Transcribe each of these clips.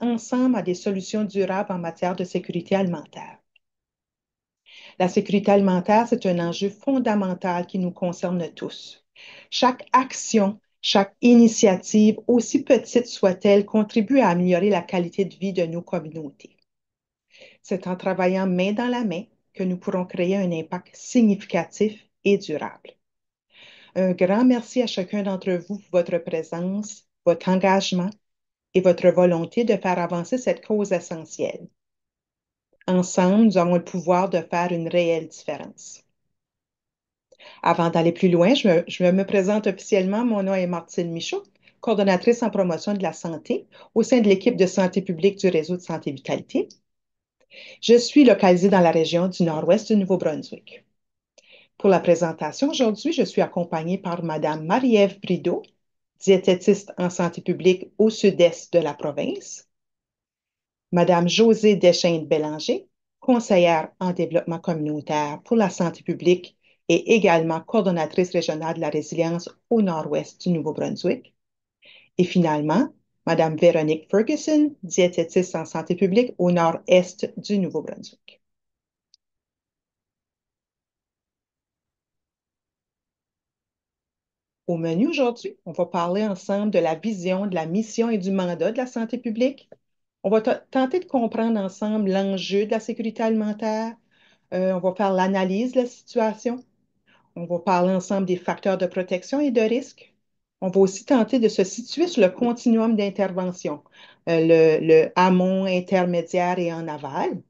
ensemble à des solutions durables en matière de sécurité alimentaire. La sécurité alimentaire, c'est un enjeu fondamental qui nous concerne tous. Chaque action, chaque initiative, aussi petite soit-elle, contribue à améliorer la qualité de vie de nos communautés. C'est en travaillant main dans la main que nous pourrons créer un impact significatif et durable. Un grand merci à chacun d'entre vous pour votre présence, votre engagement et votre volonté de faire avancer cette cause essentielle. Ensemble, nous avons le pouvoir de faire une réelle différence. Avant d'aller plus loin, je me présente officiellement. Mon nom est Martine Michaud, coordonnatrice en promotion de la santé au sein de l'équipe de santé publique du réseau de santé vitalité. Je suis localisée dans la région du nord-ouest du Nouveau-Brunswick. Pour la présentation aujourd'hui, je suis accompagnée par Mme Marie-Ève Brideau, diététiste en santé publique au sud-est de la province, Mme Josée Deschênes-Bélanger, conseillère en développement communautaire pour la santé publique et également coordonnatrice régionale de la résilience au nord-ouest du Nouveau-Brunswick. Et finalement, Mme Véronique Ferguson, diététiste en santé publique au nord-est du Nouveau-Brunswick. Au menu aujourd'hui, on va parler ensemble de la vision, de la mission et du mandat de la santé publique. On va tenter de comprendre ensemble l'enjeu de la sécurité alimentaire. On va faire l'analyse de la situation. On va parler ensemble des facteurs de protection et de risque. On va aussi tenter de se situer sur le continuum d'intervention, le amont, intermédiaire et en aval.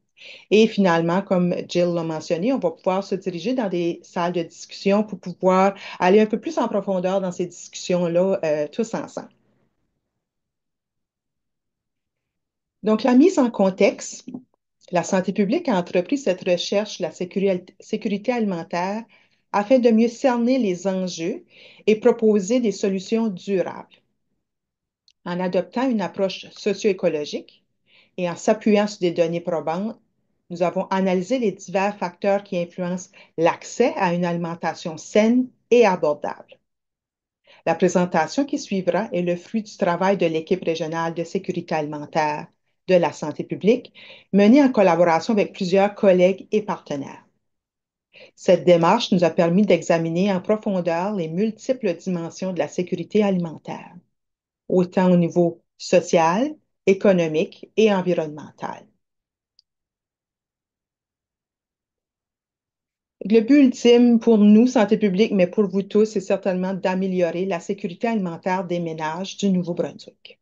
Et finalement, comme Jill l'a mentionné, on va pouvoir se diriger dans des salles de discussion pour pouvoir aller un peu plus en profondeur dans ces discussions-là tous ensemble. Donc, la mise en contexte, la santé publique a entrepris cette recherche de la sécurité alimentaire afin de mieux cerner les enjeux et proposer des solutions durables. En adoptant une approche socio-écologique et en s'appuyant sur des données probantes, nous avons analysé les divers facteurs qui influencent l'accès à une alimentation saine et abordable. La présentation qui suivra est le fruit du travail de l'équipe régionale de sécurité alimentaire de la santé publique, menée en collaboration avec plusieurs collègues et partenaires. Cette démarche nous a permis d'examiner en profondeur les multiples dimensions de la sécurité alimentaire, autant au niveau social, économique et environnemental. Le but ultime pour nous, santé publique, mais pour vous tous, c'est certainement d'améliorer la sécurité alimentaire des ménages du Nouveau-Brunswick.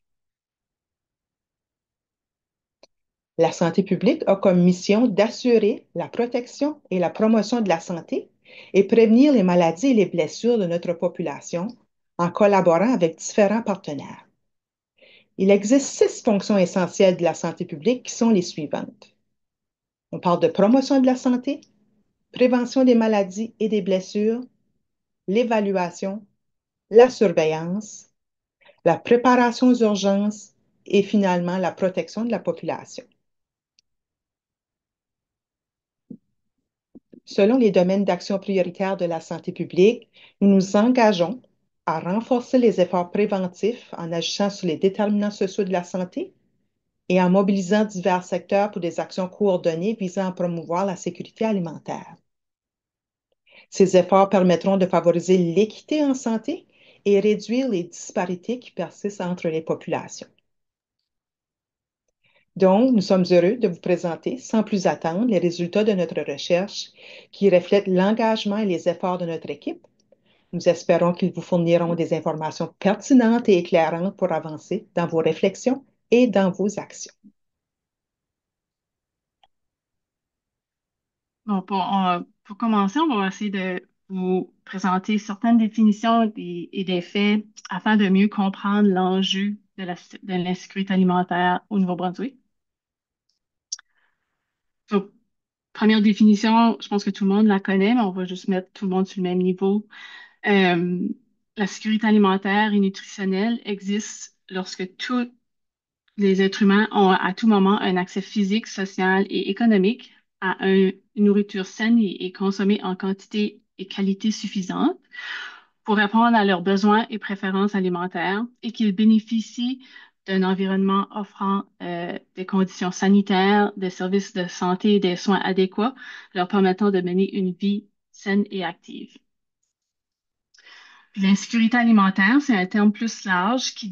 La santé publique a comme mission d'assurer la protection et la promotion de la santé et prévenir les maladies et les blessures de notre population en collaborant avec différents partenaires. Il existe 6 fonctions essentielles de la santé publique qui sont les suivantes. On parle de promotion de la santé, prévention des maladies et des blessures, l'évaluation, la surveillance, la préparation aux urgences et finalement la protection de la population. Selon les domaines d'action prioritaires de la santé publique, nous nous engageons à renforcer les efforts préventifs en agissant sur les déterminants sociaux de la santé et en mobilisant divers secteurs pour des actions coordonnées visant à promouvoir la sécurité alimentaire. Ces efforts permettront de favoriser l'équité en santé et réduire les disparités qui persistent entre les populations. Donc, nous sommes heureux de vous présenter sans plus attendre les résultats de notre recherche qui reflètent l'engagement et les efforts de notre équipe. Nous espérons qu'ils vous fourniront des informations pertinentes et éclairantes pour avancer dans vos réflexions et dans vos actions. Bon, pour commencer, on va essayer de vous présenter certaines définitions et des faits afin de mieux comprendre l'enjeu de l'insécurité alimentaire au Nouveau-Brunswick. Donc, première définition, je pense que tout le monde la connaît, mais on va juste mettre tout le monde sur le même niveau. Euh, la sécurité alimentaire et nutritionnelle existe lorsque tous les êtres humains ont à tout moment un accès physique, social et économique à une nourriture saine et consommée en quantité et qualité suffisante pour répondre à leurs besoins et préférences alimentaires et qu'ils bénéficient d'un environnement offrant des conditions sanitaires, des services de santé et des soins adéquats, leur permettant de mener une vie saine et active. L'insécurité alimentaire, c'est un terme plus large qui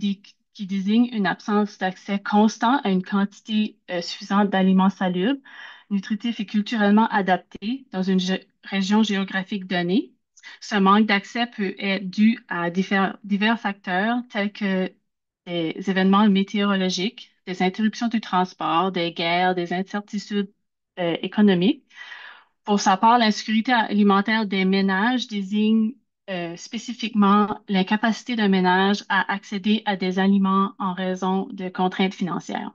désigne une absence d'accès constant à une quantité suffisante d'aliments salubres, nutritifs et culturellement adaptés dans une région géographique donnée. Ce manque d'accès peut être dû à divers facteurs tels que des événements météorologiques, des interruptions du transport, des guerres, des incertitudes économiques. Pour sa part, l'insécurité alimentaire des ménages désigne spécifiquement l'incapacité d'un ménage à accéder à des aliments en raison de contraintes financières.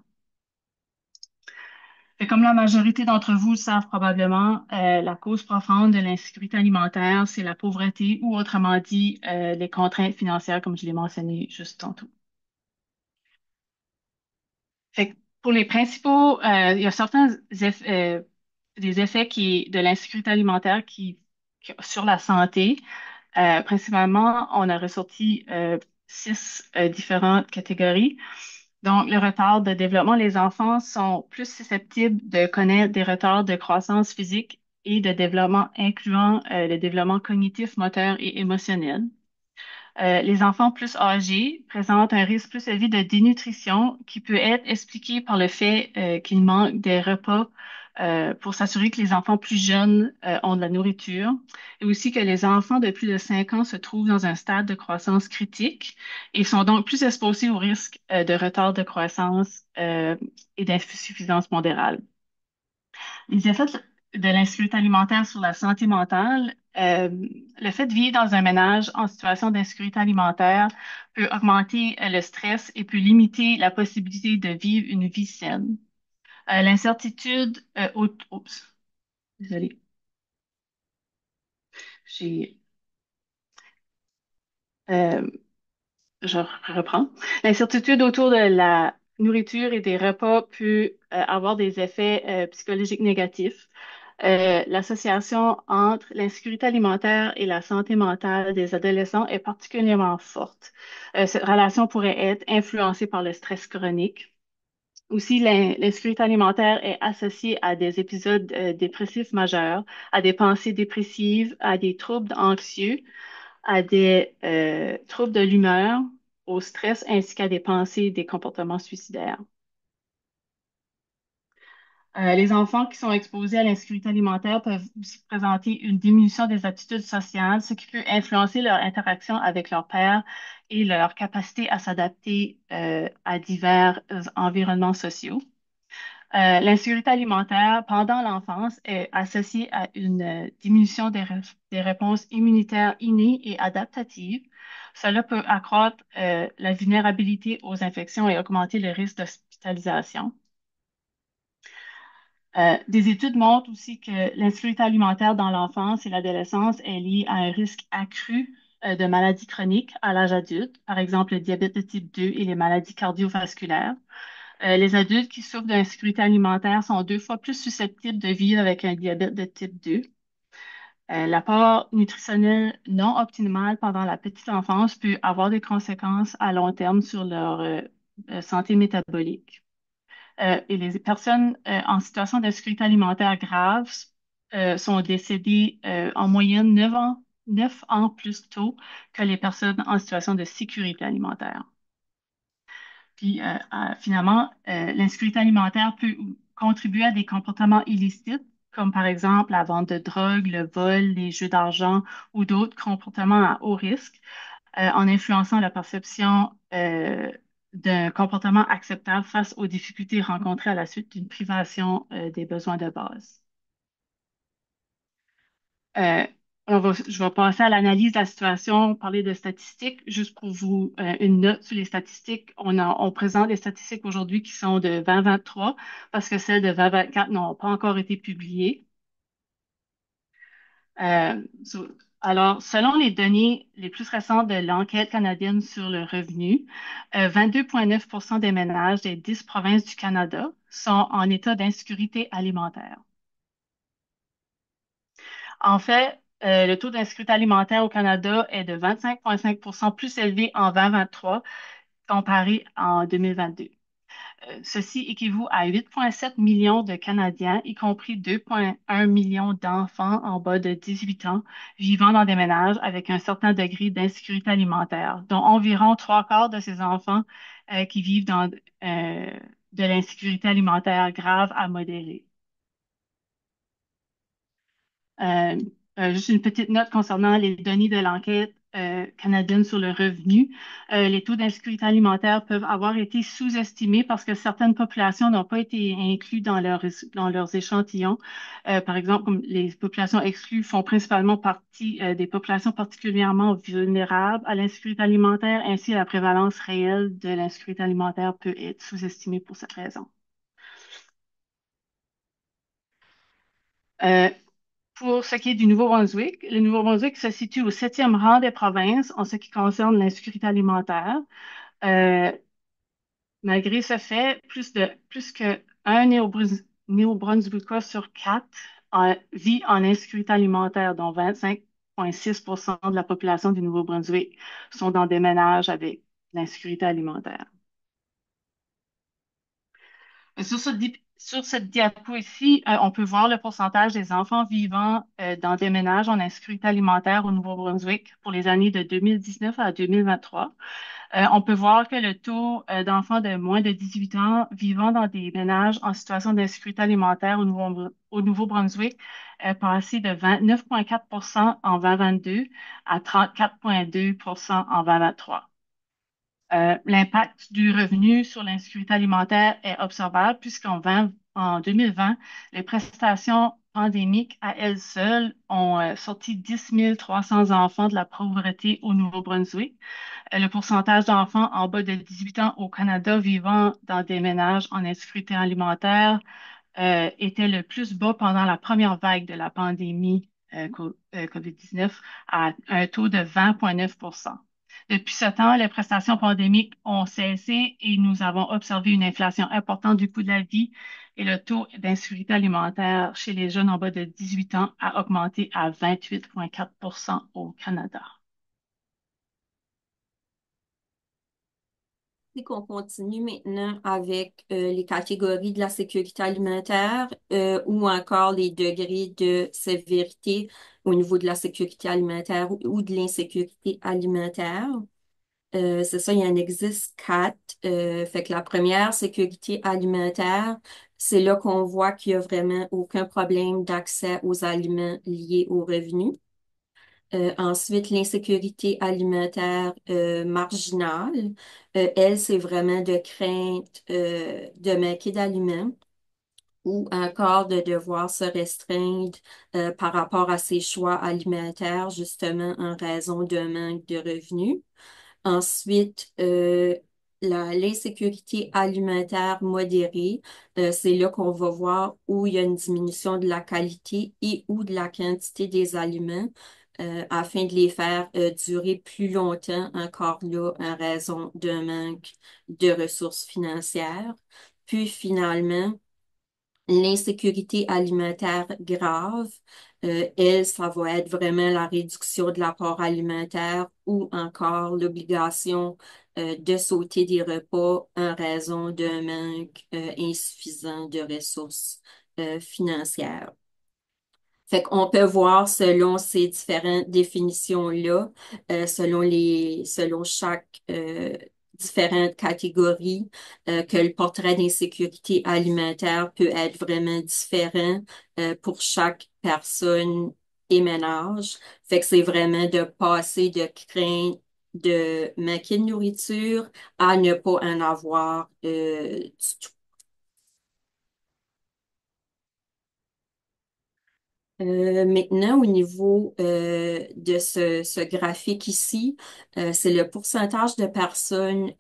Et comme la majorité d'entre vous le savent probablement, la cause profonde de l'insécurité alimentaire, c'est la pauvreté ou autrement dit, les contraintes financières, comme je l'ai mentionné juste tantôt. Fait que pour les principaux, il y a certains des effets de l'insécurité alimentaire sur la santé. Principalement, on a ressorti 6 différentes catégories. Donc, le retard de développement, les enfants sont plus susceptibles de connaître des retards de croissance physique et de développement incluant le développement cognitif, moteur et émotionnel. Les enfants plus âgés présentent un risque plus élevé de dénutrition qui peut être expliqué par le fait qu'il manque des repas pour s'assurer que les enfants plus jeunes ont de la nourriture et aussi que les enfants de plus de 5 ans se trouvent dans un stade de croissance critique et sont donc plus exposés au risque de retard de croissance et d'insuffisance pondérale. Les effets de l'insécurité alimentaire sur la santé mentale, le fait de vivre dans un ménage en situation d'insécurité alimentaire peut augmenter le stress et peut limiter la possibilité de vivre une vie saine. L'incertitude, oups, désolée, j'ai, euh, je reprends. L'incertitude autour de la nourriture et des repas peut avoir des effets psychologiques négatifs. L'association entre l'insécurité alimentaire et la santé mentale des adolescents est particulièrement forte. Cette relation pourrait être influencée par le stress chronique. Aussi, l'insécurité alimentaire est associée à des épisodes dépressifs majeurs, à des pensées dépressives, à des troubles anxieux, à des troubles de l'humeur, au stress ainsi qu'à des pensées et des comportements suicidaires. Les enfants qui sont exposés à l'insécurité alimentaire peuvent aussi présenter une diminution des aptitudes sociales, ce qui peut influencer leur interaction avec leurs pairs et leur capacité à s'adapter à divers environnements sociaux. L'insécurité alimentaire pendant l'enfance est associée à une diminution des réponses immunitaires innées et adaptatives. Cela peut accroître la vulnérabilité aux infections et augmenter le risque d'hospitalisation. Des études montrent aussi que l'insécurité alimentaire dans l'enfance et l'adolescence est liée à un risque accru de maladies chroniques à l'âge adulte, par exemple le diabète de type 2 et les maladies cardiovasculaires. Les adultes qui souffrent d'insécurité alimentaire sont 2 fois plus susceptibles de vivre avec un diabète de type 2. L'apport nutritionnel non optimal pendant la petite enfance peut avoir des conséquences à long terme sur leur santé métabolique. Et les personnes en situation d'insécurité alimentaire grave sont décédées en moyenne 9 ans plus tôt que les personnes en situation de sécurité alimentaire. Puis finalement, l'insécurité alimentaire peut contribuer à des comportements illicites, comme par exemple la vente de drogue, le vol, les jeux d'argent ou d'autres comportements à haut risque, en influençant la perception d'un comportement acceptable face aux difficultés rencontrées à la suite d'une privation des besoins de base. Euh, je vais passer à l'analyse de la situation, parler de statistiques. Juste pour vous, une note sur les statistiques. On présente des statistiques aujourd'hui qui sont de 2023 parce que celles de 2024 n'ont pas encore été publiées. Euh, so- alors, selon les données les plus récentes de l'enquête canadienne sur le revenu, 22,9% des ménages des 10 provinces du Canada sont en état d'insécurité alimentaire. En fait, le taux d'insécurité alimentaire au Canada est de 25,5% plus élevé en 2023 comparé en 2022. Ceci équivaut à 8,7 millions de Canadiens, y compris 2,1 millions d'enfants en bas de 18 ans, vivant dans des ménages avec un certain degré d'insécurité alimentaire, dont environ trois quarts de ces enfants qui vivent dans de l'insécurité alimentaire grave à modérée. Euh, Juste une petite note concernant les données de l'enquête canadienne sur le revenu. Les taux d'insécurité alimentaire peuvent avoir été sous-estimés parce que certaines populations n'ont pas été incluses dans leurs échantillons. Par exemple, comme les populations exclues font principalement partie des populations particulièrement vulnérables à l'insécurité alimentaire, ainsi la prévalence réelle de l'insécurité alimentaire peut être sous-estimée pour cette raison. Euh, Pour ce qui est du Nouveau-Brunswick, le Nouveau-Brunswick se situe au 7e rang des provinces en ce qui concerne l'insécurité alimentaire. Euh, Malgré ce fait, plus que un Néo-Brunswickois sur quatre vit en insécurité alimentaire, dont 25,6% de la population du Nouveau-Brunswick sont dans des ménages avec l'insécurité alimentaire. Sur cette diapo ici, on peut voir le pourcentage des enfants vivant dans des ménages en insécurité alimentaire au Nouveau-Brunswick pour les années de 2019 à 2023. On peut voir que le taux d'enfants de moins de 18 ans vivant dans des ménages en situation d'insécurité alimentaire au Nouveau-Brunswick est passé de 29,4% en 2022 à 34,2% en 2023. L'impact du revenu sur l'insécurité alimentaire est observable en 2020, les prestations pandémiques à elles seules ont sorti 10 300 enfants de la pauvreté au Nouveau-Brunswick. Le pourcentage d'enfants en bas de 18 ans au Canada vivant dans des ménages en insécurité alimentaire était le plus bas pendant la première vague de la pandémie COVID-19 à un taux de 20,9%. Depuis ce temps, les prestations pandémiques ont cessé et nous avons observé une inflation importante du coût de la vie et le taux d'insécurité alimentaire chez les jeunes en bas de 18 ans a augmenté à 28,4% au Canada. Et qu'on continue maintenant avec les catégories de la sécurité alimentaire ou encore les degrés de sévérité au niveau de la sécurité alimentaire ou de l'insécurité alimentaire. C'est ça, il en existe quatre. Fait que la première, sécurité alimentaire, c'est là qu'on voit qu'il y a vraiment aucun problème d'accès aux aliments liés aux revenus. Ensuite, l'insécurité alimentaire marginale. Elle, c'est vraiment de crainte de manquer d'aliments ou encore de devoir se restreindre par rapport à ses choix alimentaires, justement en raison d'un manque de revenus. Ensuite, l'insécurité alimentaire modérée, c'est là qu'on va voir où il y a une diminution de la qualité et ou de la quantité des aliments afin de les faire durer plus longtemps, encore là, en raison d'un manque de ressources financières. Puis finalement, l'insécurité alimentaire grave, elle, ça va être vraiment la réduction de l'apport alimentaire ou encore l'obligation de sauter des repas en raison d'un manque insuffisant de ressources financières. Fait qu'on peut voir selon ces différentes définitions-là, selon chaque différentes catégories, que le portrait d'insécurité alimentaire peut être vraiment différent pour chaque personne et ménage. Fait que c'est vraiment de passer de crainte de manquer de nourriture à ne pas en avoir du tout. Maintenant, au niveau de ce graphique ici, c'est le pourcentage de personnes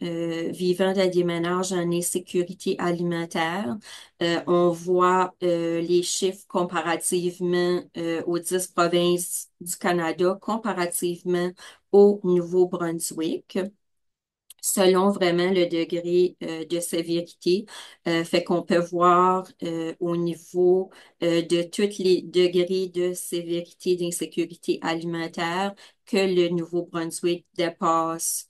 vivant dans des ménages en insécurité alimentaire. On voit les chiffres comparativement aux 10 provinces du Canada, comparativement au Nouveau-Brunswick, selon vraiment le degré de sévérité. Fait qu'on peut voir au niveau de tous les degrés de sévérité d'insécurité alimentaire que le Nouveau-Brunswick dépasse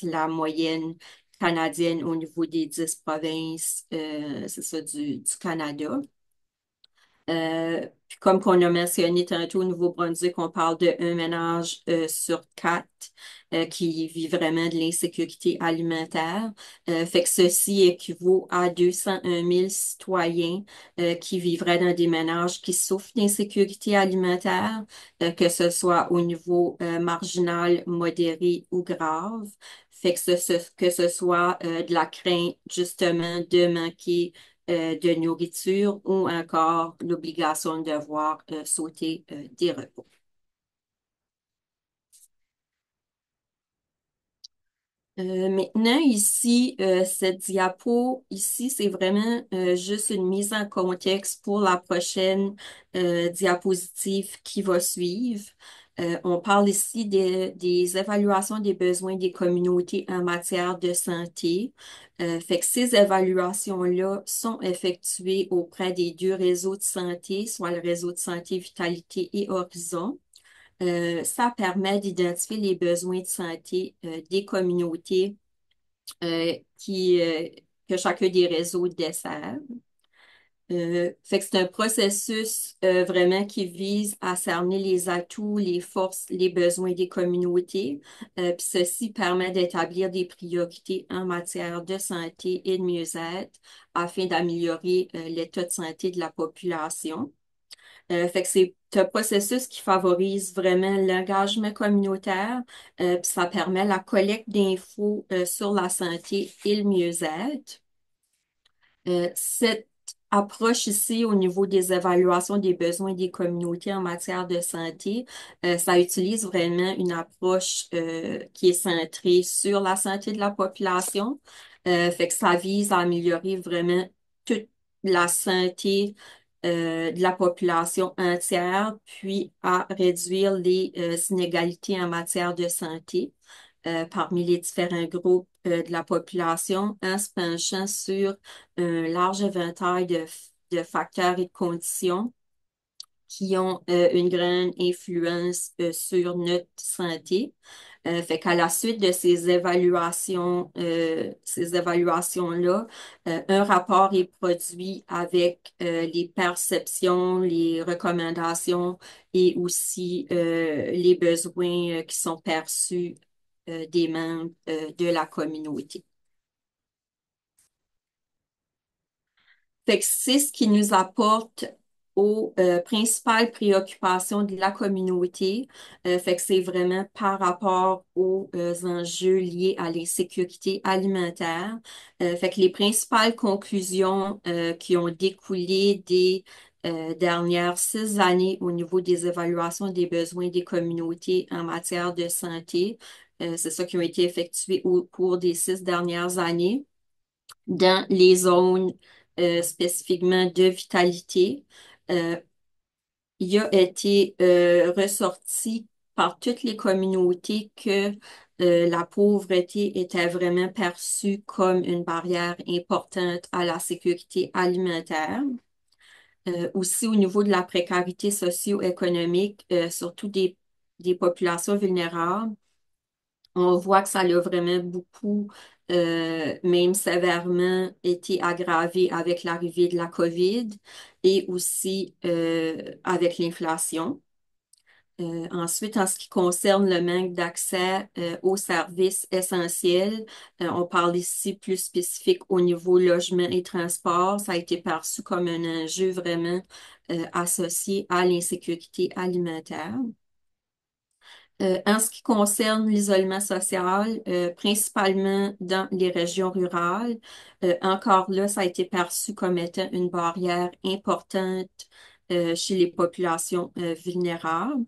la moyenne canadienne au niveau des 10 provinces, c'est ça, du Canada. Puis comme qu'on a mentionné tantôt, au Nouveau-Brunswick, on parle de un ménage sur quatre qui vit vraiment de l'insécurité alimentaire. Fait que ceci équivaut à 201 000 citoyens qui vivraient dans des ménages qui souffrent d'insécurité alimentaire, que ce soit au niveau marginal, modéré ou grave. Fait que ce soit de la crainte justement de manquer de nourriture ou encore l'obligation de devoir sauter des repas. Maintenant, ici, cette diapo, ici, c'est vraiment juste une mise en contexte pour la prochaine diapositive qui va suivre. On parle ici des évaluations des besoins des communautés en matière de santé. Fait que ces évaluations-là sont effectuées auprès des deux réseaux de santé, soit le réseau de santé Vitalité et Horizon. Ça permet d'identifier les besoins de santé des communautés euh, qui, euh, que chacun des réseaux dessert. Fait que c'est un processus vraiment qui vise à cerner les atouts, les forces, les besoins des communautés. Puis ceci permet d'établir des priorités en matière de santé et de mieux-être afin d'améliorer l'état de santé de la population. Fait que c'est un processus qui favorise vraiment l'engagement communautaire, puis ça permet la collecte d'infos sur la santé et le mieux-être. Cette approche ici au niveau des évaluations des besoins des communautés en matière de santé, ça utilise vraiment une approche qui est centrée sur la santé de la population. Fait que ça vise à améliorer vraiment toute la santé de la population entière, puis à réduire les inégalités en matière de santé parmi les différents groupes de la population en se penchant sur un large éventail de facteurs et de conditions qui ont une grande influence sur notre santé. Fait qu'à la suite de ces évaluations-là, un rapport est produit avec les perceptions, les recommandations et aussi les besoins qui sont perçus des membres de la communauté. Fait que c'est ce qui nous apporte aux principales préoccupations de la communauté. Fait que c'est vraiment par rapport aux enjeux liés à l'insécurité alimentaire. Fait que les principales conclusions qui ont découlé des dernières 6 années au niveau des évaluations des besoins des communautés en matière de santé, c'est ça qui ont été effectués au cours des 6 dernières années dans les zones spécifiquement de vitalité. Euh, il a été ressorti par toutes les communautés que la pauvreté était vraiment perçue comme une barrière importante à la sécurité alimentaire. Aussi au niveau de la précarité socio-économique, surtout des populations vulnérables. On voit que ça a vraiment beaucoup, même sévèrement, été aggravé avec l'arrivée de la COVID et aussi avec l'inflation. Ensuite, en ce qui concerne le manque d'accès aux services essentiels, on parle ici plus spécifique au niveau logement et transport. Ça a été perçu comme un enjeu vraiment associé à l'insécurité alimentaire. En ce qui concerne l'isolement social, principalement dans les régions rurales, encore là, ça a été perçu comme étant une barrière importante chez les populations vulnérables.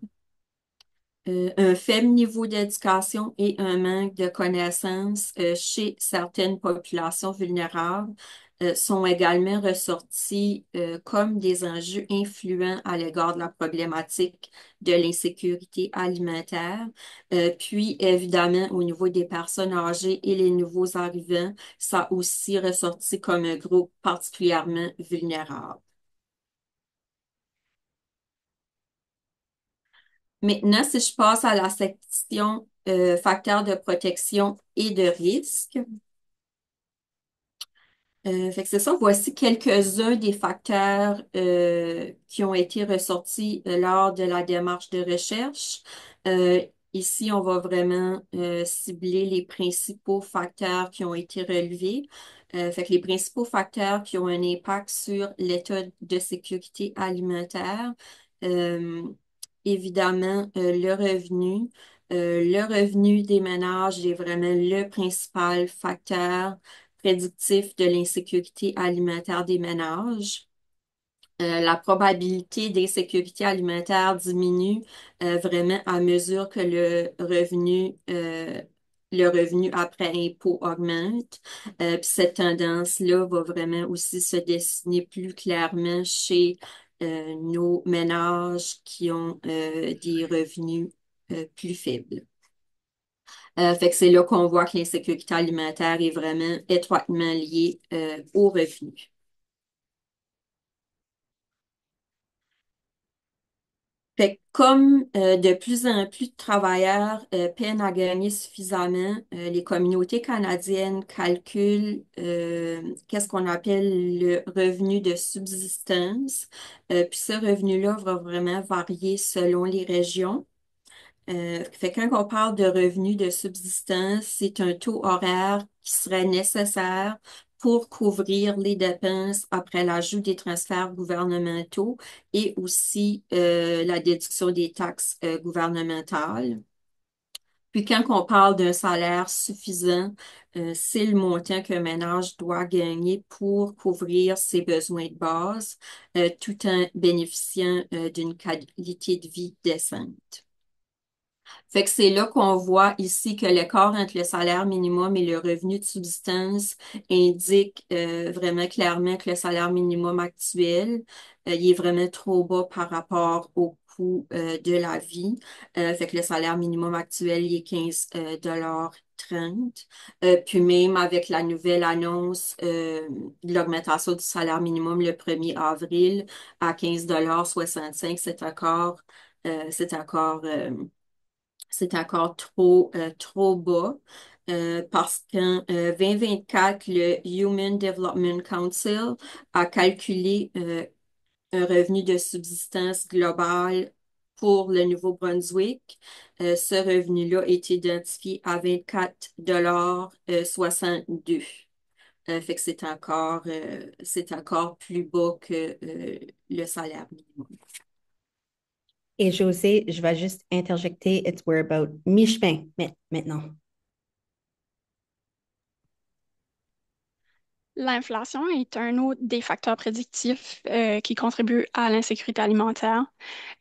Un faible niveau d'éducation et un manque de connaissances chez certaines populations vulnérables sont également ressortis comme des enjeux influents à l'égard de la problématique de l'insécurité alimentaire. Puis, évidemment, au niveau des personnes âgées et les nouveaux arrivants, ça a aussi ressorti comme un groupe particulièrement vulnérable. Maintenant, si je passe à la section facteurs de protection et de risque, Fait que c'est ça, voici quelques-uns des facteurs qui ont été ressortis lors de la démarche de recherche. Euh, Ici, on va vraiment cibler les principaux facteurs qui ont été relevés. Fait que les principaux facteurs qui ont un impact sur l'état de sécurité alimentaire, euh, évidemment, le revenu. Le revenu des ménages est vraiment le principal facteur prédictif de l'insécurité alimentaire des ménages. La probabilité d'insécurité alimentaire diminue vraiment à mesure que le revenu après impôt augmente. Puis cette tendance-là va vraiment aussi se dessiner plus clairement chez nos ménages qui ont des revenus plus faibles. Fait que c'est là qu'on voit que l'insécurité alimentaire est vraiment étroitement liée aux revenus. Fait que comme de plus en plus de travailleurs peinent à gagner suffisamment, les communautés canadiennes calculent qu'est-ce qu'on appelle le revenu de subsistance. Puis ce revenu-là va vraiment varier selon les régions. Fait que quand on parle de revenu de subsistance, c'est un taux horaire qui serait nécessaire pour couvrir les dépenses après l'ajout des transferts gouvernementaux et aussi la déduction des taxes gouvernementales. Puis quand on parle d'un salaire suffisant, c'est le montant qu'un ménage doit gagner pour couvrir ses besoins de base, tout en bénéficiant d'une qualité de vie décente. Fait que c'est là qu'on voit ici que l'écart entre le salaire minimum et le revenu de subsistance indique vraiment clairement que le salaire minimum actuel, il est vraiment trop bas par rapport au coût de la vie. Fait que le salaire minimum actuel, il est 15 30. Puis même avec la nouvelle annonce de l'augmentation du salaire minimum le 1er avril à 15,65 c'est encore c'est encore trop bas parce qu'en 2024, le Human Development Council a calculé un revenu de subsistance global pour le Nouveau-Brunswick. Ce revenu-là est identifié à 24,62 fait que c'est encore plus bas que le salaire minimum. Et José, je vais juste interjecter, we're about mi-chemin maintenant. L'inflation est un autre des facteurs prédictifs qui contribuent à l'insécurité alimentaire.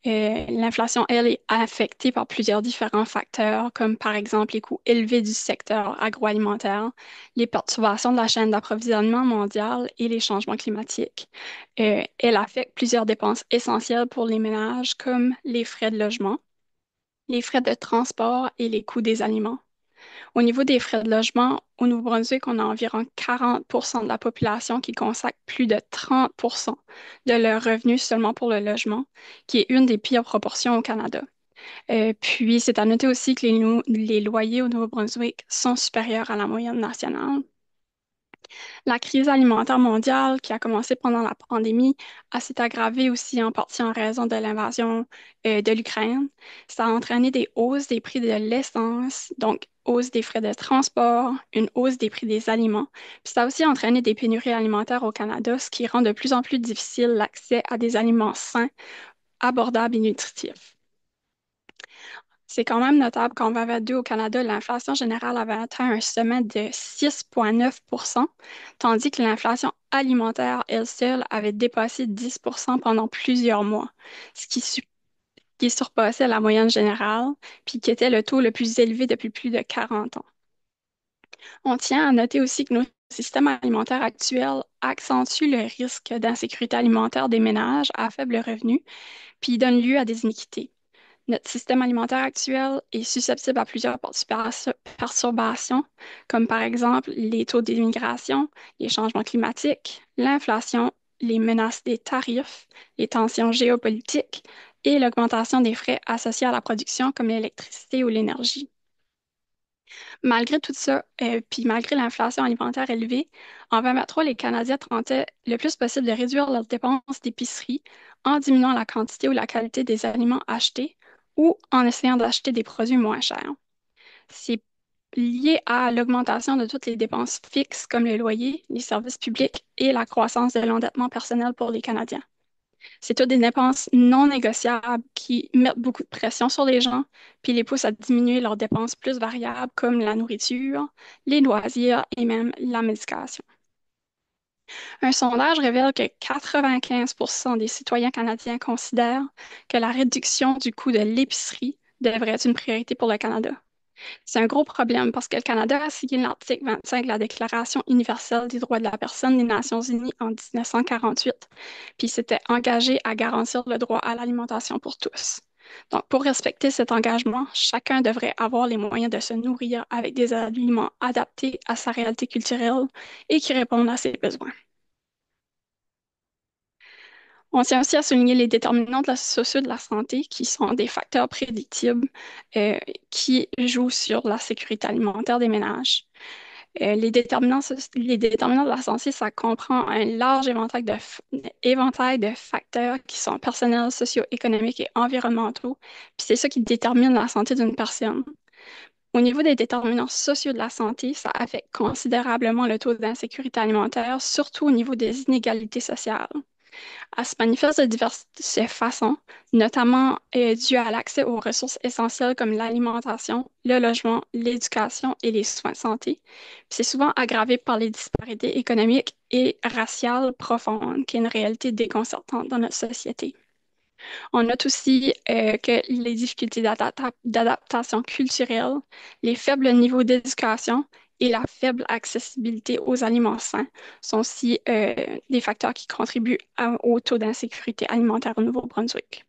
L'inflation, elle, est affectée par plusieurs différents facteurs, comme par exemple les coûts élevés du secteur agroalimentaire, les perturbations de la chaîne d'approvisionnement mondiale et les changements climatiques. Elle affecte plusieurs dépenses essentielles pour les ménages, comme les frais de logement, les frais de transport et les coûts des aliments. Au niveau des frais de logement, au Nouveau-Brunswick, on a environ 40% de la population qui consacre plus de 30% de leurs revenus seulement pour le logement, qui est une des pires proportions au Canada. Puis, c'est à noter aussi que les loyers au Nouveau-Brunswick sont supérieurs à la moyenne nationale. La crise alimentaire mondiale qui a commencé pendant la pandémie s'est aggravée aussi en partie en raison de l'invasion de l'Ukraine. Ça a entraîné des hausses des prix de l'essence, donc hausse des frais de transport, une hausse des prix des aliments. Puis ça a aussi entraîné des pénuries alimentaires au Canada, ce qui rend de plus en plus difficile l'accès à des aliments sains, abordables et nutritifs. C'est quand même notable qu'en 2022, au Canada, l'inflation générale avait atteint un sommet de 6,9 tandis que l'inflation alimentaire, elle seule, avait dépassé 10 pendant plusieurs mois, ce qui surpassait la moyenne générale, puis qui était le taux le plus élevé depuis plus de 40 ans. On tient à noter aussi que nos systèmes alimentaires actuels accentuent le risque d'insécurité alimentaire des ménages à faible revenu, puis donnent lieu à des iniquités. Notre système alimentaire actuel est susceptible à plusieurs perturbations, comme par exemple les taux d'immigration, les changements climatiques, l'inflation, les menaces des tarifs, les tensions géopolitiques et l'augmentation des frais associés à la production comme l'électricité ou l'énergie. Malgré tout ça, puis malgré l'inflation alimentaire élevée, en 2023, les Canadiens tentaient le plus possible de réduire leurs dépenses d'épicerie en diminuant la quantité ou la qualité des aliments achetés ou en essayant d'acheter des produits moins chers. C'est lié à l'augmentation de toutes les dépenses fixes comme les loyers, les services publics et la croissance de l'endettement personnel pour les Canadiens. C'est toutes des dépenses non négociables qui mettent beaucoup de pression sur les gens, puis les poussent à diminuer leurs dépenses plus variables comme la nourriture, les loisirs et même la médication. Un sondage révèle que 95% des citoyens canadiens considèrent que la réduction du coût de l'épicerie devrait être une priorité pour le Canada. C'est un gros problème parce que le Canada a signé l'article 25 de la Déclaration universelle des droits de la personne des Nations unies en 1948, puis s'était engagé à garantir le droit à l'alimentation pour tous. Donc, pour respecter cet engagement, chacun devrait avoir les moyens de se nourrir avec des aliments adaptés à sa réalité culturelle et qui répondent à ses besoins. On tient aussi à souligner les déterminants sociaux de la santé qui sont des facteurs prédictibles euh, qui jouent sur la sécurité alimentaire des ménages. Les déterminants de la santé, ça comprend un large éventail de facteurs qui sont personnels, socio-économiques et environnementaux. Puis c'est ça qui détermine la santé d'une personne. Au niveau des déterminants sociaux de la santé, ça affecte considérablement le taux d'insécurité alimentaire, surtout au niveau des inégalités sociales. Elle se manifeste de diverses façons, notamment due à l'accès aux ressources essentielles comme l'alimentation, le logement, l'éducation et les soins de santé. Puis c'est souvent aggravé par les disparités économiques et raciales profondes, qui est une réalité déconcertante dans notre société. On note aussi que les difficultés d'adaptation culturelle, les faibles niveaux d'éducation et la faible accessibilité aux aliments sains sont aussi des facteurs qui contribuent au taux d'insécurité alimentaire au Nouveau-Brunswick.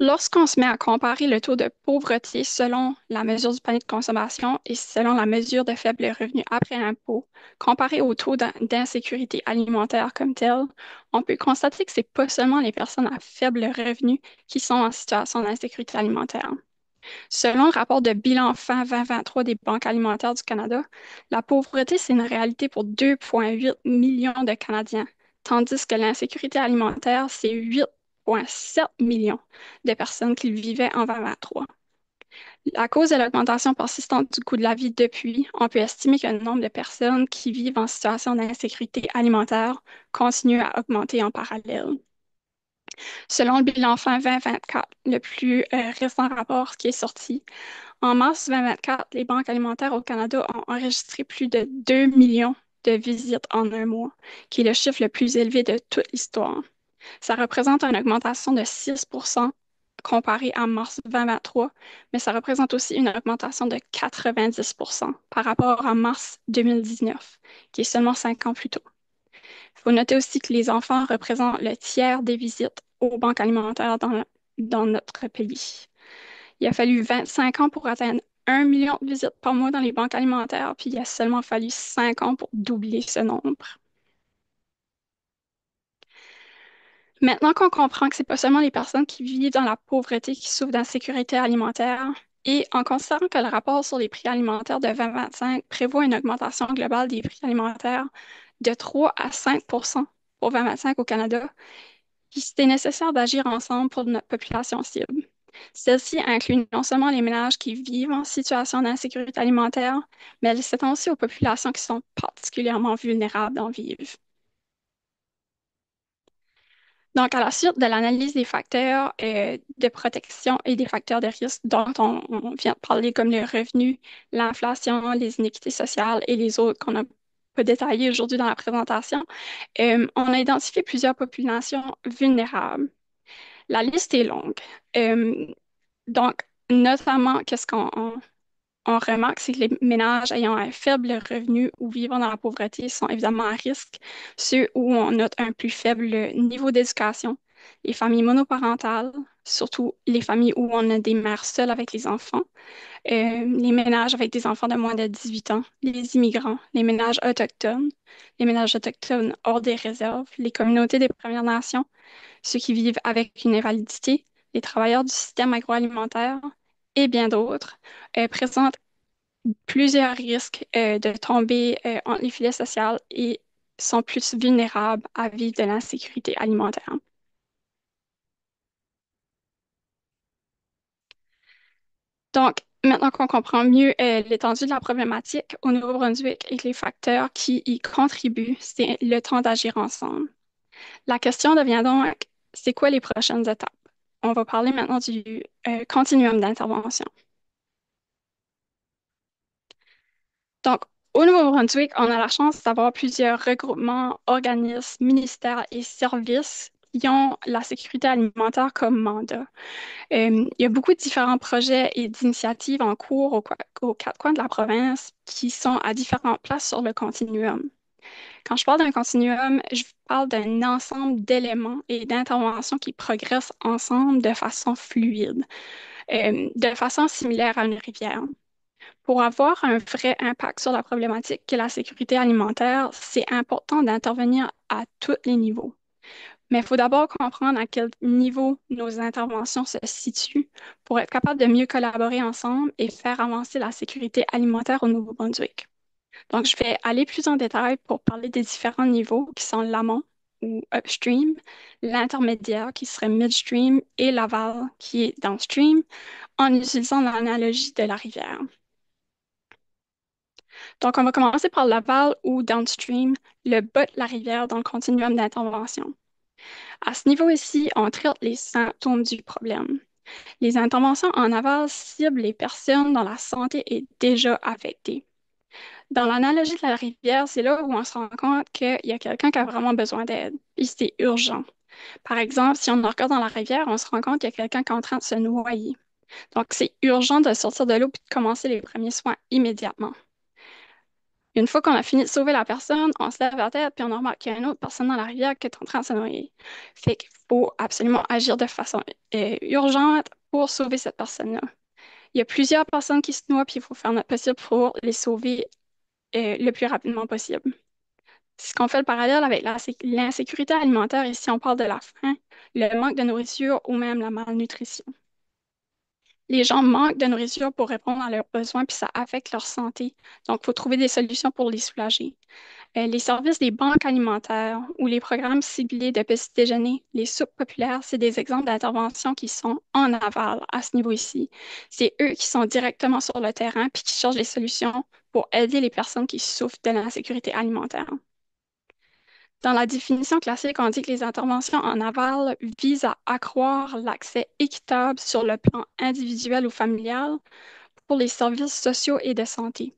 Lorsqu'on se met à comparer le taux de pauvreté selon la mesure du panier de consommation et selon la mesure de faible revenu après impôt, comparé au taux d'insécurité alimentaire comme tel, on peut constater que c'est pas seulement les personnes à faible revenu qui sont en situation d'insécurité alimentaire. Selon le rapport de bilan fin 2023 des banques alimentaires du Canada, la pauvreté, c'est une réalité pour 2,8 millions de Canadiens, tandis que l'insécurité alimentaire, c'est 8,7 millions de personnes qui vivaient en 2023. À cause de l'augmentation persistante du coût de la vie depuis, on peut estimer que le nombre de personnes qui vivent en situation d'insécurité alimentaire continue à augmenter en parallèle. Selon le bilan fin 2024, le plus récent rapport qui est sorti, en mars 2024, les banques alimentaires au Canada ont enregistré plus de 2 millions de visites en un mois, qui est le chiffre le plus élevé de toute l'histoire. Ça représente une augmentation de 6% comparé à mars 2023, mais ça représente aussi une augmentation de 90% par rapport à mars 2019, qui est seulement 5 ans plus tôt. Il faut noter aussi que les enfants représentent le tiers des visites aux banques alimentaires dans notre pays. Il a fallu 25 ans pour atteindre 1 million de visites par mois dans les banques alimentaires, puis il a seulement fallu 5 ans pour doubler ce nombre. Maintenant qu'on comprend que c'est pas seulement les personnes qui vivent dans la pauvreté qui souffrent d'insécurité alimentaire, et en considérant que le rapport sur les prix alimentaires de 2025 prévoit une augmentation globale des prix alimentaires de 3 à 5 pour 2025 au Canada, c'est nécessaire d'agir ensemble pour notre population cible. Celle-ci inclut non seulement les ménages qui vivent en situation d'insécurité alimentaire, mais elle s'étend aussi aux populations qui sont particulièrement vulnérables d'en vivre. Donc, à la suite de l'analyse des facteurs de protection et des facteurs de risque dont on vient de parler, comme le revenu, l'inflation, les inéquités sociales et les autres qu'on a pas détaillés aujourd'hui dans la présentation, on a identifié plusieurs populations vulnérables. La liste est longue. Euh, donc, notamment, qu'est-ce qu'on remarque, c'est que les ménages ayant un faible revenu ou vivant dans la pauvreté sont évidemment à risque. Ceux où on note un plus faible niveau d'éducation, les familles monoparentales, surtout les familles où on a des mères seules avec les enfants, les ménages avec des enfants de moins de 18 ans, les immigrants, les ménages autochtones hors des réserves, les communautés des Premières Nations, ceux qui vivent avec une invalidité, les travailleurs du système agroalimentaire et bien d'autres présentent plusieurs risques de tomber entre les filets sociaux et sont plus vulnérables à vivre de l'insécurité alimentaire. Donc, maintenant qu'on comprend mieux l'étendue de la problématique au Nouveau-Brunswick et les facteurs qui y contribuent, c'est le temps d'agir ensemble. La question devient donc, c'est quoi les prochaines étapes? On va parler maintenant du continuum d'intervention. Donc, au Nouveau-Brunswick, on a la chance d'avoir plusieurs regroupements, organismes, ministères et services qui ont la sécurité alimentaire comme mandat. Il y a beaucoup de différents projets et d'initiatives en cours aux quatre coins de la province qui sont à différentes places sur le continuum. Quand je parle d'un continuum, je parle d'un ensemble d'éléments et d'interventions qui progressent ensemble de façon fluide, de façon similaire à une rivière. Pour avoir un vrai impact sur la problématique qu'est la sécurité alimentaire, c'est important d'intervenir à tous les niveaux. Mais il faut d'abord comprendre à quel niveau nos interventions se situent pour être capable de mieux collaborer ensemble et faire avancer la sécurité alimentaire au Nouveau-Brunswick. Donc, je vais aller plus en détail pour parler des différents niveaux qui sont l'amont ou upstream, l'intermédiaire qui serait midstream et l'aval qui est downstream en utilisant l'analogie de la rivière. Donc, on va commencer par l'aval ou downstream, le bas de la rivière dans le continuum d'intervention. À ce niveau ici, on traite les symptômes du problème. Les interventions en aval ciblent les personnes dont la santé est déjà affectée. Dans l'analogie de la rivière, c'est là où on se rend compte qu'il y a quelqu'un qui a vraiment besoin d'aide, et c'est urgent. Par exemple, si on regarde dans la rivière, on se rend compte qu'il y a quelqu'un qui est en train de se noyer. Donc, c'est urgent de sortir de l'eau et de commencer les premiers soins immédiatement. Une fois qu'on a fini de sauver la personne, on se lève la tête puis on remarque qu'il y a une autre personne dans la rivière qui est en train de se noyer. Fait qu'il faut absolument agir de façon urgente pour sauver cette personne-là. Il y a plusieurs personnes qui se noient puis il faut faire notre possible pour les sauver le plus rapidement possible. Ce qu'on fait le parallèle avec l'insécurité alimentaire, ici on parle de la faim, le manque de nourriture ou même la malnutrition. Les gens manquent de nourriture pour répondre à leurs besoins, puis ça affecte leur santé. Donc, il faut trouver des solutions pour les soulager. Les services des banques alimentaires ou les programmes ciblés de petits déjeuners, les soupes populaires, c'est des exemples d'interventions qui sont en aval à ce niveau ici. C'est eux qui sont directement sur le terrain puis qui cherchent des solutions pour aider les personnes qui souffrent de l'insécurité alimentaire. Dans la définition classique, on dit que les interventions en aval visent à accroître l'accès équitable sur le plan individuel ou familial pour les services sociaux et de santé.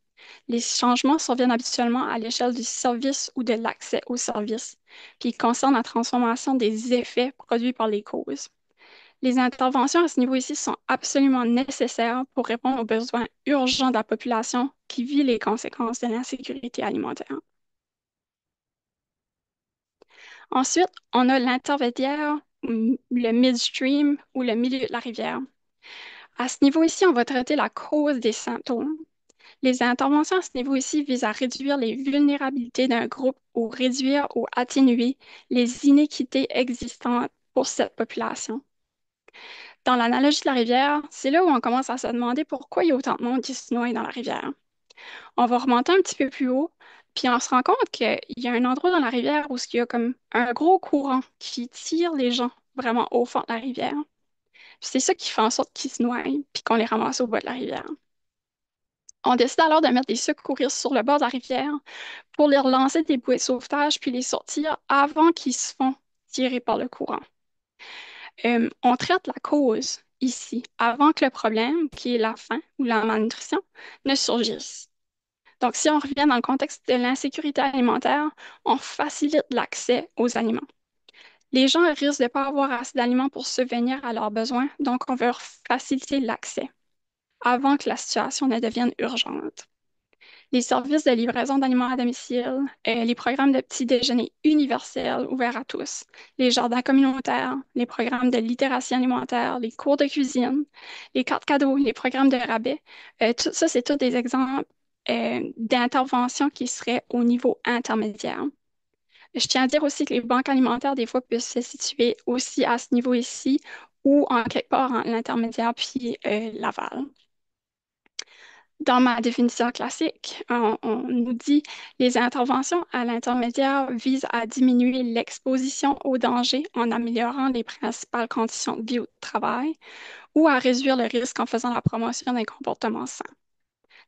Les changements surviennent habituellement à l'échelle du service ou de l'accès au service, puis ils concernent la transformation des effets produits par les causes. Les interventions à ce niveau ici sont absolument nécessaires pour répondre aux besoins urgents de la population qui vit les conséquences de l'insécurité alimentaire. Ensuite, on a l'intermédiaire, le midstream ou le milieu de la rivière. À ce niveau ici, on va traiter la cause des symptômes. Les interventions à ce niveau ici visent à réduire les vulnérabilités d'un groupe ou réduire ou atténuer les inéquités existantes pour cette population. Dans l'analogie de la rivière, c'est là où on commence à se demander pourquoi il y a autant de monde qui se noie dans la rivière. On va remonter un petit peu plus haut, puis on se rend compte qu'il y a un endroit dans la rivière où il y a comme un gros courant qui tire les gens vraiment au fond de la rivière. Puis c'est ça qui fait en sorte qu'ils se noient, puis qu'on les ramasse au bas de la rivière. On décide alors de mettre des secouristes sur le bord de la rivière pour leur lancer des bouées de sauvetage puis les sortir avant qu'ils se font tirer par le courant. On traite la cause ici avant que le problème, qui est la faim ou la malnutrition, ne surgisse. Donc, si on revient dans le contexte de l'insécurité alimentaire, on facilite l'accès aux aliments. Les gens risquent de ne pas avoir assez d'aliments pour subvenir à leurs besoins, donc on veut leur faciliter l'accès avant que la situation ne devienne urgente. Les services de livraison d'aliments à domicile, les programmes de petits déjeuners universels ouverts à tous, les jardins communautaires, les programmes de littératie alimentaire, les cours de cuisine, les cartes cadeaux, les programmes de rabais, tout ça, c'est tous des exemples d'interventions qui seraient au niveau intermédiaire. Je tiens à dire aussi que les banques alimentaires, des fois, peuvent se situer aussi à ce niveau ici ou en quelque part en l'intermédiaire puis l'aval. Dans ma définition classique, on nous dit les interventions à l'intermédiaire visent à diminuer l'exposition au danger en améliorant les principales conditions de vie au travail ou à réduire le risque en faisant la promotion d'un comportement sain.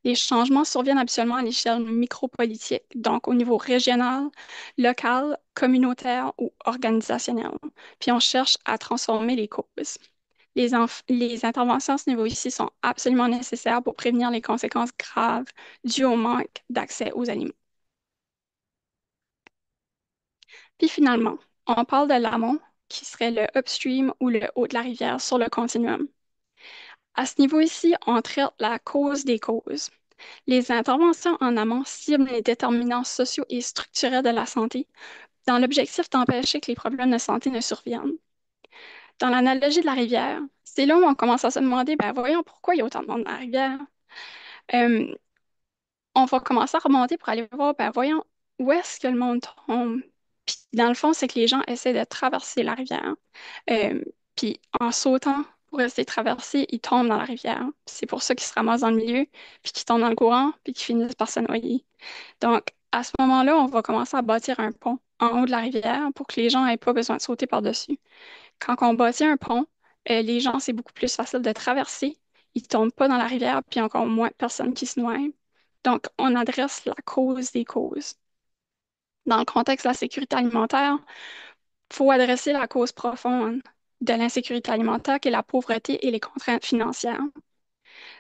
Les changements surviennent habituellement à l'échelle micropolitique, donc au niveau régional, local, communautaire ou organisationnel. Puis on cherche à transformer les causes. Les interventions à ce niveau ici sont absolument nécessaires pour prévenir les conséquences graves dues au manque d'accès aux aliments. Puis finalement, on parle de l'amont, qui serait le upstream ou le haut de la rivière sur le continuum. À ce niveau ici, on traite la cause des causes. Les interventions en amont ciblent les déterminants sociaux et structurels de la santé dans l'objectif d'empêcher que les problèmes de santé ne surviennent. Dans l'analogie de la rivière, c'est là où on commence à se demander, ben voyons pourquoi il y a autant de monde dans la rivière. Euh, on va commencer à remonter pour aller voir, ben voyons, où est-ce que le monde tombe? Puis dans le fond, c'est que les gens essaient de traverser la rivière. Euh, puis en sautant pour rester traversés, ils tombent dans la rivière. C'est pour ça qu'ils se ramassent dans le milieu, puis qu'ils tombent dans le courant, puis qu'ils finissent par se noyer. Donc, à ce moment-là, on va commencer à bâtir un pont en haut de la rivière pour que les gens n'aient pas besoin de sauter par-dessus. Quand on bâtit un pont, les gens, c'est beaucoup plus facile de traverser. Ils ne tombent pas dans la rivière, puis encore moins de personnes qui se noient. Donc, on adresse la cause des causes. Dans le contexte de la sécurité alimentaire, il faut adresser la cause profonde de l'insécurité alimentaire, qui est la pauvreté et les contraintes financières.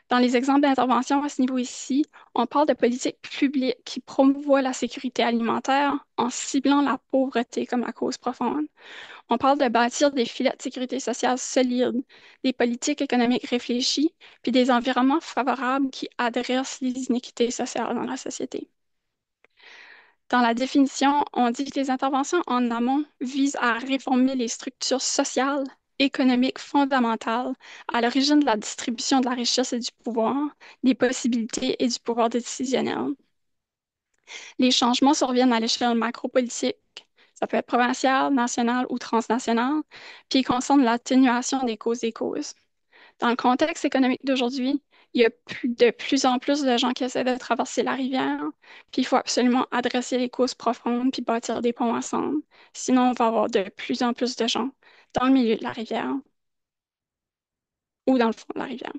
Dans les exemples d'intervention à ce niveau ici, on parle de politiques publiques qui promouvoient la sécurité alimentaire en ciblant la pauvreté comme la cause profonde. On parle de bâtir des filets de sécurité sociale solides, des politiques économiques réfléchies, puis des environnements favorables qui adressent les inéquités sociales dans la société. Dans la définition, on dit que les interventions en amont visent à réformer les structures sociales, économiques fondamentales à l'origine de la distribution de la richesse et du pouvoir, des possibilités et du pouvoir décisionnel. Les changements surviennent à l'échelle macropolitique. Ça peut être provincial, national ou transnational, puis ils concernent l'atténuation des causes des causes. Dans le contexte économique d'aujourd'hui, il y a de plus en plus de gens qui essaient de traverser la rivière, puis il faut absolument adresser les causes profondes puis bâtir des ponts ensemble. Sinon, on va avoir de plus en plus de gens dans le milieu de la rivière ou dans le fond de la rivière.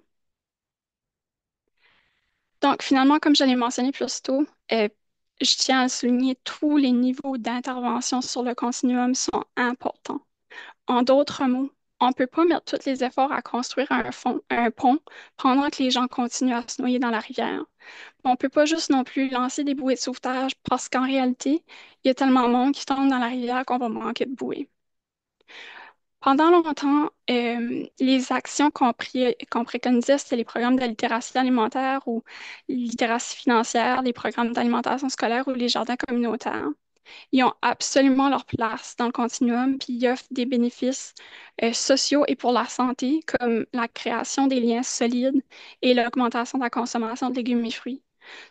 Donc, finalement, comme je l'ai mentionné plus tôt, je tiens à le souligner, tous les niveaux d'intervention sur le continuum sont importants. En d'autres mots, on ne peut pas mettre tous les efforts à construire un pont pendant que les gens continuent à se noyer dans la rivière. On ne peut pas juste non plus lancer des bouées de sauvetage parce qu'en réalité, il y a tellement de monde qui tombe dans la rivière qu'on va manquer de bouées. Pendant longtemps, les actions qu'on préconisait, c'était les programmes de littératie alimentaire ou littératie financière, les programmes d'alimentation scolaire ou les jardins communautaires. Ils ont absolument leur place dans le continuum, puis ils offrent des bénéfices sociaux et pour la santé, comme la création des liens solides et l'augmentation de la consommation de légumes et fruits.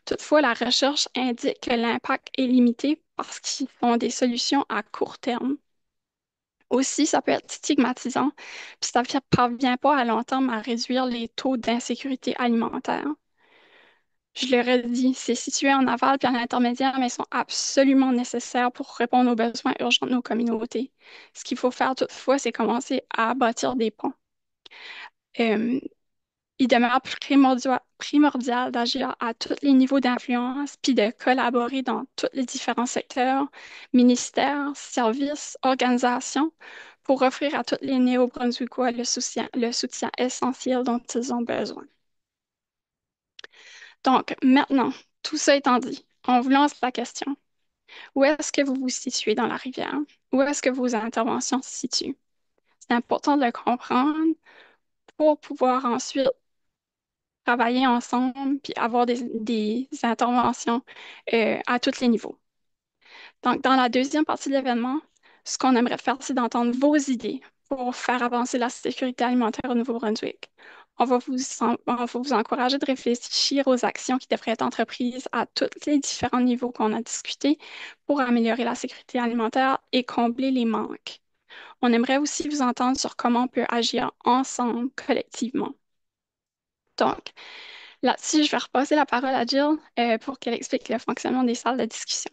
Toutefois, la recherche indique que l'impact est limité parce qu'ils ont des solutions à court terme. Aussi, ça peut être stigmatisant, puis ça ne parvient pas à long terme à réduire les taux d'insécurité alimentaire. Je leur ai dit, c'est situé en aval puis en intermédiaire, mais ils sont absolument nécessaires pour répondre aux besoins urgents de nos communautés. Ce qu'il faut faire toutefois, c'est commencer à bâtir des ponts. Euh, il demeure primordial d'agir à tous les niveaux d'influence puis de collaborer dans tous les différents secteurs, ministères, services, organisations, pour offrir à tous les Néo-Brunswickois le soutien essentiel dont ils ont besoin. Donc, maintenant, tout ça étant dit, on vous lance la question. Où est-ce que vous vous situez dans la rivière? Où est-ce que vos interventions se situent? C'est important de le comprendre pour pouvoir ensuite travailler ensemble puis avoir des interventions à tous les niveaux. Donc, dans la deuxième partie de l'événement, ce qu'on aimerait faire, c'est d'entendre vos idées pour faire avancer la sécurité alimentaire au Nouveau-Brunswick. On va vous encourager de réfléchir aux actions qui devraient être entreprises à tous les différents niveaux qu'on a discutés pour améliorer la sécurité alimentaire et combler les manques. On aimerait aussi vous entendre sur comment on peut agir ensemble, collectivement. Donc, là-dessus, je vais repasser la parole à Jill pour qu'elle explique le fonctionnement des salles de discussion.